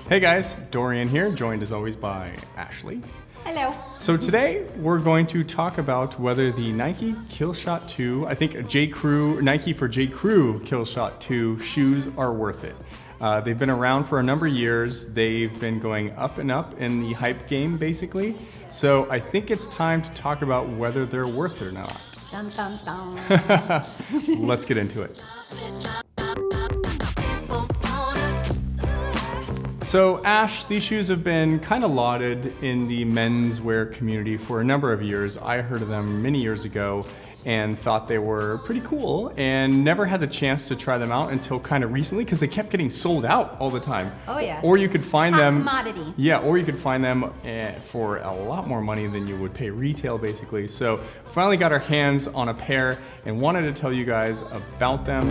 Hey guys, Dorian here, joined as always by Ashley. Hello. So today we're going to talk about whether the Nike Killshot 2, I think J.Crew, Nike for J.Crew Killshot 2 shoes are worth it. They've been around for a number of years. They've been going up and up in the hype game basically. So I think it's time to talk about whether they're worth it or not. Dun, dun, dun. Let's get into it. So Ash, these shoes have been kind of lauded in the menswear community for a number of years. I heard of them many years ago and thought they were pretty cool and never had the chance to try them out until kind of recently because they kept getting sold out all the time. Oh yeah. Or you could find Hot them. commodity. Yeah, or you could find them for a lot more money than you would pay retail basically. So finally got our hands on a pair and wanted to tell you guys about them.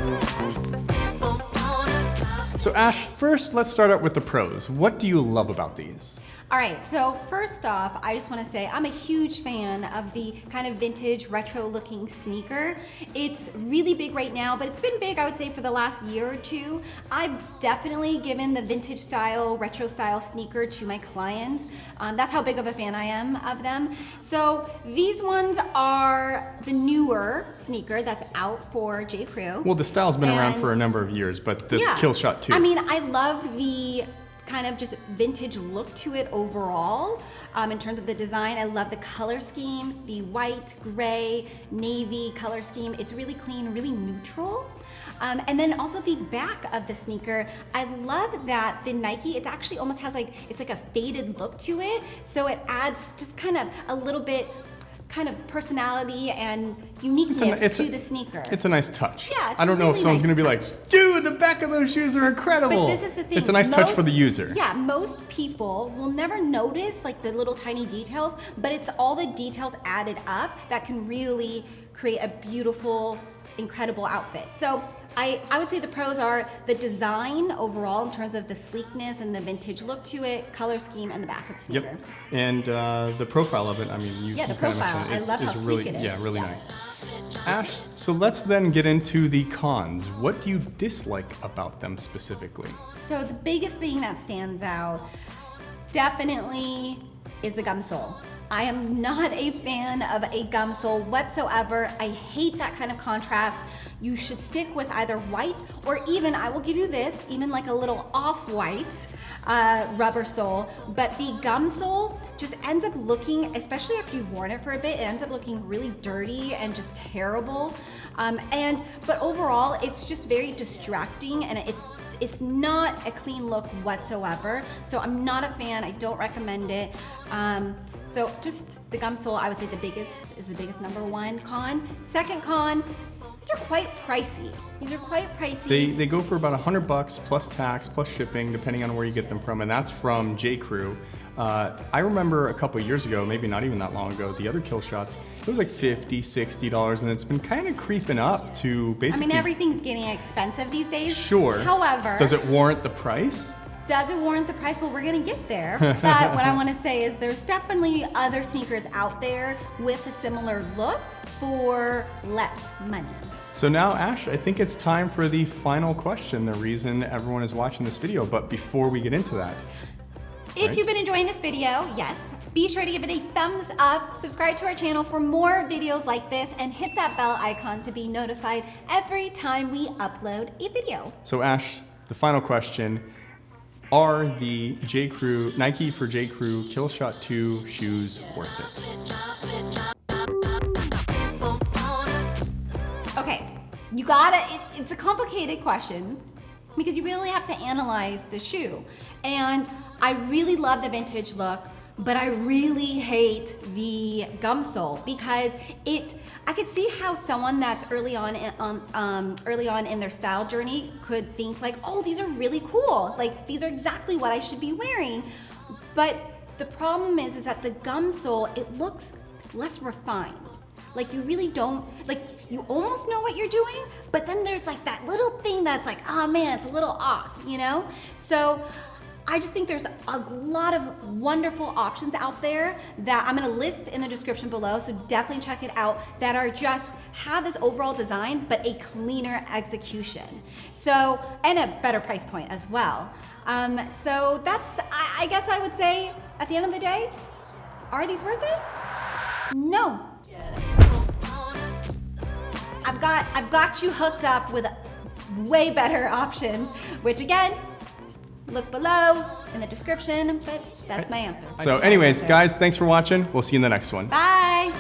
So Ash, first let's start out with the pros. What do you love about these? All right, so first off, I just want to say I'm a huge fan of the kind of vintage retro looking sneaker. It's really big right now, but it's been big, I would say, for the last year or two. I've definitely given the vintage style, retro style sneaker to my clients. That's how big of a fan I am of them. So these ones are the newer sneaker that's out for J.Crew. Well, the style's been around for a number of years, but the Killshot 2. I mean, I love the kind of just vintage look to it overall. In terms of the design, I love the color scheme, the white, gray, navy color scheme. It's really clean, really neutral. And then also the back of the sneaker, I love that the Nike, it actually almost has like, it's like a faded look to it. So it adds just kind of a little bit kind of personality and uniqueness to the sneaker. It's a nice touch. Yeah, I don't know if someone's going to be like, dude, the back of those shoes are incredible. But this is the thing. It's a nice touch for the user. Yeah, most people will never notice like the little tiny details, but it's all the details added up that can really create a beautiful, incredible outfit. So I would say the pros are the design overall in terms of the sleekness and the vintage look to it, color scheme, and the back of the sneaker. Yep. And the profile of it, I mean, you the kind of profile. mentioned I love how really, sleek it is. yeah, really nice. Ash, so let's then get into the cons. What do you dislike about them specifically? So the biggest thing that stands out definitely is the gum sole. I am not a fan of a gum sole whatsoever. I hate that kind of contrast. You should stick with either white or even, I will give you this, even like a little off-white rubber sole. But the gum sole just ends up looking, especially after you've worn it for a bit, it ends up looking really dirty and just terrible. But overall, it's just very distracting and it's not a clean look whatsoever. So I'm not a fan, I don't recommend it. So just the gum sole, I would say the biggest number one con. Second con, these are quite pricey. They go for about $100 plus tax, plus shipping, depending on where you get them from, and that's from J.Crew. I remember a couple years ago, maybe not even that long ago, the other Killshots, it was like $50, $60, and it's been kind of creeping up to basically... I mean, everything's getting expensive these days. Sure. However... Does it warrant the price? Does it warrant the price? Well, we're gonna get there. But what I wanna say is there's definitely other sneakers out there with a similar look for less money. So now, Ash, I think it's time for the final question, the reason everyone is watching this video. But before we get into that, if you've been enjoying this video, yes, be sure to give it a thumbs up, subscribe to our channel for more videos like this, and hit that bell icon to be notified every time we upload a video. So Ash, the final question, are the J.Crew, Nike for J.Crew Killshot 2 shoes worth it? Okay, it's a complicated question because you really have to analyze the shoe. And I really love the vintage look, but I really hate the gum sole because I could see how someone that's early on in their style journey could think like, oh, these are really cool. Like, these are exactly what I should be wearing. But the problem is that the gum sole, it looks less refined. Like, you really don't, like, you almost know what you're doing, but then there's like that little thing that's like, oh man, it's a little off, you know? So I just think there's a lot of wonderful options out there that I'm gonna list in the description below, so definitely check it out, that are just have this overall design, but a cleaner execution. So, and a better price point as well. So that's, I guess I would say, at the end of the day, are these worth it? No. I've got you hooked up with way better options, which again, look below in the description, but that's my answer. So anyways, guys, thanks for watching. We'll see you in the next one. Bye.